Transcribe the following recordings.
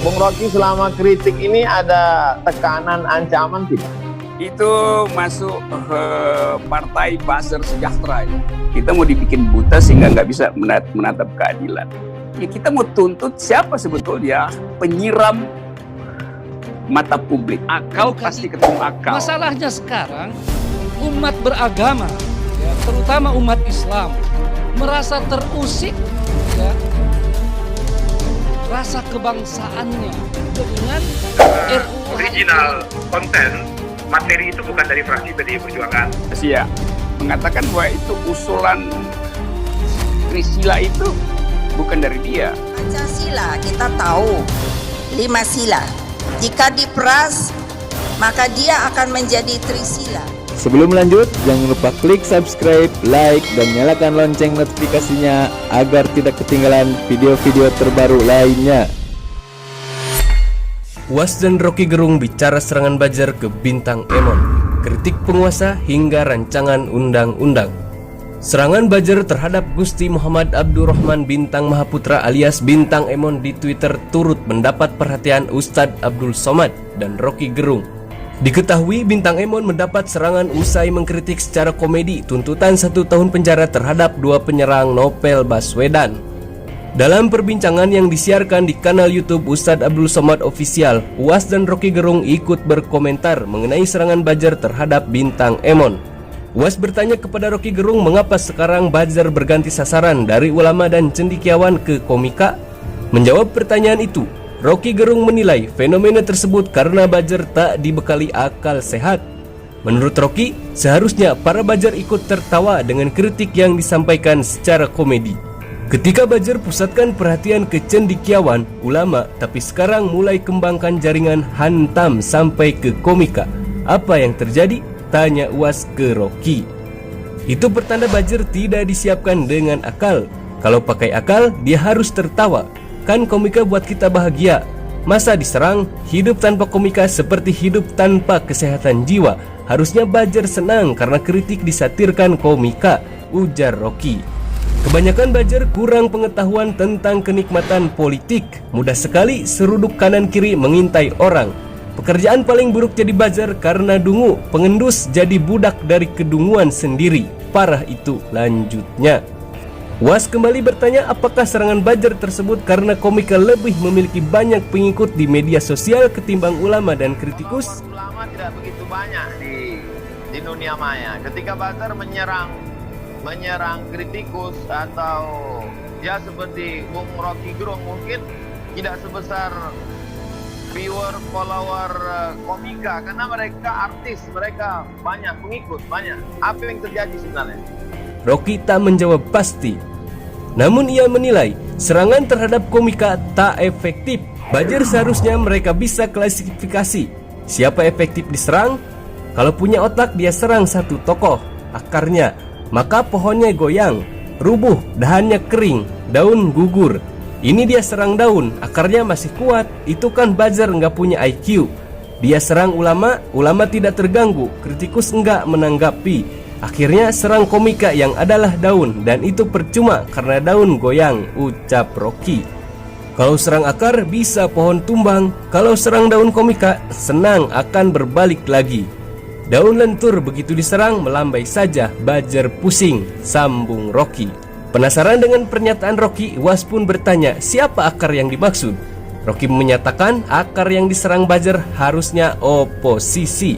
Bung Rocky, selama kritik ini ada tekanan, ancaman tidak? Itu masuk partai Buzzer Sejahtera. Kita mau dibikin buta sehingga nggak bisa menatap keadilan. Ya, kita mau tuntut siapa sebetulnya penyiram mata publik. Akal pasti ketemu akal. Masalahnya sekarang umat beragama, ya, terutama umat Islam, merasa terusik, ya, rasa kebangsaannya dengan RUU original konten materi itu bukan dari fraksi PDI Perjuangan. Asia mengatakan bahwa itu usulan Trisila itu bukan dari dia. Pancasila kita tahu 5 sila. Jika diperas maka dia akan menjadi Trisila. Sebelum lanjut, jangan lupa klik subscribe, like, dan nyalakan lonceng notifikasinya agar tidak ketinggalan video-video terbaru lainnya. UAS dan Rocky Gerung bicara serangan Buzzer ke Bintang Emon, kritik penguasa hingga rancangan undang-undang. Serangan Buzzer terhadap Gusti Muhammad Abdurrahman Bintang Mahaputra alias Bintang Emon di Twitter turut mendapat perhatian Ustadz Abdul Somad dan Rocky Gerung. Diketahui Bintang Emon mendapat serangan usai mengkritik secara komedi tuntutan 1 tahun penjara terhadap 2 penyerang Novel Baswedan. Dalam perbincangan yang disiarkan di kanal YouTube Ustadz Abdul Somad Official, UAS dan Rocky Gerung ikut berkomentar mengenai serangan Buzzer terhadap Bintang Emon. UAS bertanya kepada Rocky Gerung mengapa sekarang Buzzer berganti sasaran dari ulama dan cendekiawan ke komika. Menjawab pertanyaan itu, Rocky Gerung menilai fenomena tersebut karena Buzzer tak dibekali akal sehat. Menurut Rocky, seharusnya para Buzzer ikut tertawa dengan kritik yang disampaikan secara komedi. Ketika Buzzer pusatkan perhatian ke cendekiawan, ulama, tapi sekarang mulai kembangkan jaringan hantam sampai ke komika. Apa yang terjadi? Tanya UAS ke Rocky. Itu pertanda Buzzer tidak disiapkan dengan akal. Kalau pakai akal, dia harus tertawa. Kan komika buat kita bahagia. Masa diserang? Hidup tanpa komika seperti hidup tanpa kesehatan jiwa. Harusnya Buzzer senang karena kritik disatirkan komika, ujar Rocky. Kebanyakan Buzzer kurang pengetahuan tentang kenikmatan politik. Mudah sekali seruduk kanan kiri mengintai orang. Pekerjaan paling buruk jadi Buzzer karena dungu. Pengendus jadi budak dari kedunguan sendiri. Parah itu, lanjutnya. UAS kembali bertanya apakah serangan Buzzer tersebut karena komika lebih memiliki banyak pengikut di media sosial ketimbang ulama dan kritikus. Ulama tidak begitu banyak di dunia maya. Ketika Buzzer menyerang kritikus atau ya seperti Bung Rocky Gerung mungkin tidak sebesar viewer, follower komika karena mereka artis, mereka banyak pengikut, banyak. Apa yang terjadi sebenarnya? Rocky tak menjawab pasti. Namun ia menilai serangan terhadap komika tak efektif. Buzzer seharusnya mereka bisa klasifikasi siapa efektif diserang. Kalau punya otak dia serang satu tokoh, akarnya, maka pohonnya goyang, rubuh, dahannya kering, daun gugur. Ini dia serang daun, akarnya masih kuat. Itu kan Buzzer nggak punya IQ. Dia serang ulama, ulama tidak terganggu, kritikus enggak menanggapi. Akhirnya serang komika yang adalah daun, dan itu percuma karena daun goyang, ucap Rocky. Kalau serang akar bisa pohon tumbang, kalau serang daun komika senang akan berbalik lagi. Daun lentur begitu diserang melambai saja, Buzzer pusing, sambung Rocky. Penasaran dengan pernyataan Rocky, UAS pun bertanya siapa akar yang dimaksud. Rocky menyatakan akar yang diserang Buzzer harusnya oposisi.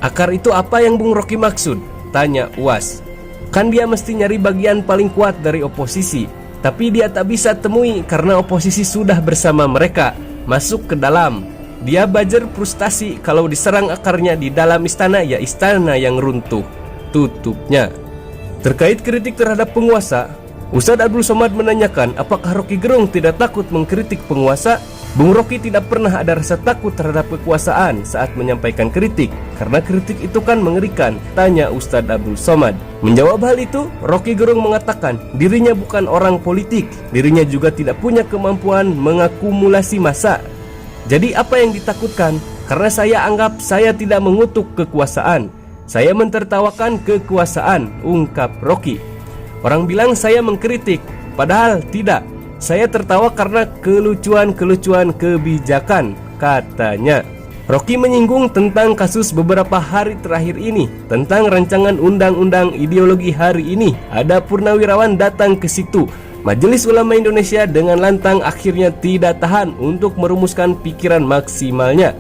Akar itu apa yang Bung Rocky maksud? Tanya UAS. Kan dia mesti nyari bagian paling kuat dari oposisi, tapi dia tak bisa temui karena oposisi sudah bersama mereka, masuk ke dalam. Dia Buzzer frustasi kalau diserang akarnya di dalam istana, ya istana yang runtuh, tutupnya. Terkait kritik terhadap penguasa, Ustadz Abdul Somad menanyakan apakah Rocky Gerung tidak takut mengkritik penguasa. Bung Rocky tidak pernah ada rasa takut terhadap kekuasaan saat menyampaikan kritik, karena kritik itu kan mengerikan, tanya Ustadz Abdul Somad. Menjawab hal itu, Rocky Gerung mengatakan dirinya bukan orang politik, dirinya juga tidak punya kemampuan mengakumulasi massa. Jadi apa yang ditakutkan? Karena saya anggap saya tidak mengutuk kekuasaan, saya mentertawakan kekuasaan, ungkap Rocky. Orang bilang saya mengkritik, padahal tidak. Saya tertawa karena kelucuan-kelucuan kebijakan, katanya. Rocky menyinggung tentang kasus beberapa hari terakhir ini, tentang rancangan undang-undang ideologi hari ini. Ada purnawirawan datang ke situ. Majelis Ulama Indonesia dengan lantang akhirnya tidak tahan untuk merumuskan pikiran maksimalnya.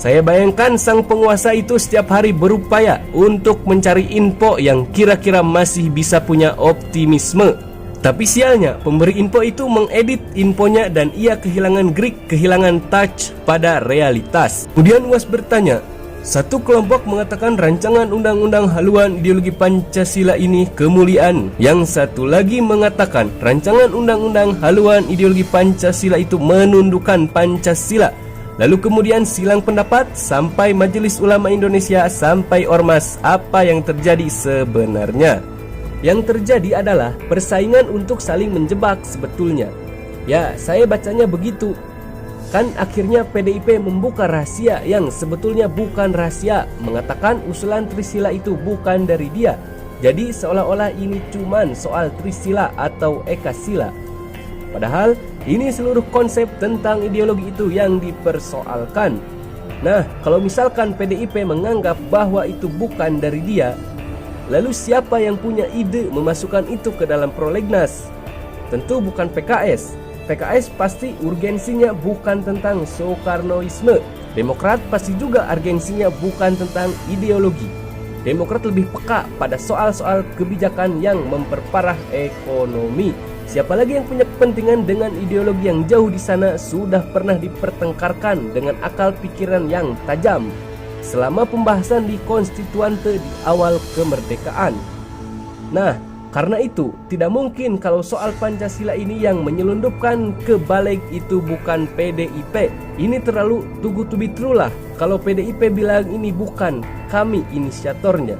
Saya bayangkan sang penguasa itu setiap hari berupaya untuk mencari info yang kira-kira masih bisa punya optimisme. Tapi sialnya, pemberi info itu mengedit infonya dan ia kehilangan grip, kehilangan touch pada realitas. Kemudian UAS bertanya, satu kelompok mengatakan rancangan undang-undang haluan ideologi Pancasila ini kemuliaan. Yang satu lagi mengatakan rancangan undang-undang haluan ideologi Pancasila itu menundukkan Pancasila. Lalu kemudian silang pendapat sampai Majelis Ulama Indonesia, sampai Ormas. Apa yang terjadi sebenarnya? Yang terjadi adalah persaingan untuk saling menjebak sebetulnya. Ya, saya bacanya begitu. Kan akhirnya PDIP membuka rahasia yang sebetulnya bukan rahasia, mengatakan usulan Trisila itu bukan dari dia. Jadi seolah-olah ini cuman soal Trisila atau Ekasila. Padahal ini seluruh konsep tentang ideologi itu yang dipersoalkan. Nah, kalau misalkan PDIP menganggap bahwa itu bukan dari dia, lalu siapa yang punya ide memasukkan itu ke dalam prolegnas? Tentu bukan PKS. PKS pasti urgensinya bukan tentang Soekarnoisme. Demokrat pasti juga urgensinya bukan tentang ideologi. Demokrat lebih peka pada soal-soal kebijakan yang memperparah ekonomi. Siapa lagi yang punya kepentingan dengan ideologi yang jauh di sana sudah pernah dipertengkarkan dengan akal pikiran yang tajam selama pembahasan di konstituante di awal kemerdekaan. Nah, karena itu tidak mungkin kalau soal Pancasila ini yang menyelundupkan ke balik itu bukan PDIP. Ini terlalu too good to be true lah. Kalau PDIP bilang ini bukan kami inisiatornya.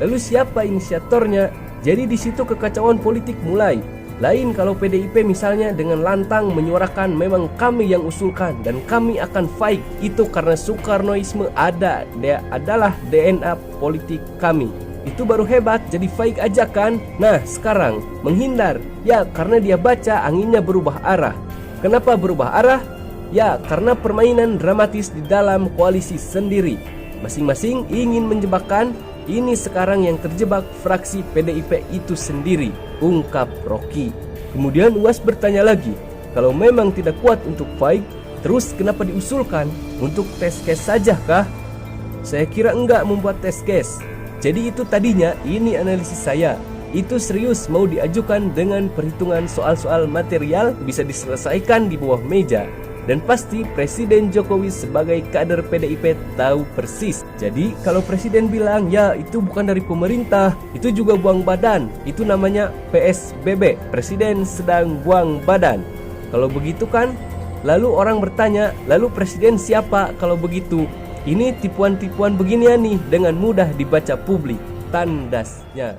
Lalu siapa inisiatornya? Jadi di situ kekacauan politik mulai. Lain kalau PDIP misalnya dengan lantang menyuarakan memang kami yang usulkan dan kami akan fight itu karena Soekarnoisme adalah DNA politik kami. Itu baru hebat, jadi fight aja kan. Nah sekarang menghindar, ya karena dia baca anginnya berubah arah. Kenapa berubah arah? Ya karena permainan dramatis di dalam koalisi sendiri. Masing-masing ingin menjebakkan. Ini sekarang yang terjebak fraksi PDIP itu sendiri, ungkap Rocky. Kemudian UAS bertanya lagi, kalau memang tidak kuat untuk fight, terus kenapa diusulkan? Untuk test case saja kah? Saya kira enggak membuat test case. Jadi itu tadinya, ini analisis saya. Itu serius mau diajukan dengan perhitungan soal-soal material bisa diselesaikan di bawah meja. Dan pasti Presiden Jokowi sebagai kader PDIP tahu persis. Jadi kalau Presiden bilang ya itu bukan dari pemerintah, itu juga buang badan, itu namanya PSBB, Presiden sedang buang badan. Kalau begitu kan, lalu orang bertanya, lalu Presiden siapa kalau begitu? Ini tipuan-tipuan beginian nih dengan mudah dibaca publik, tandasnya.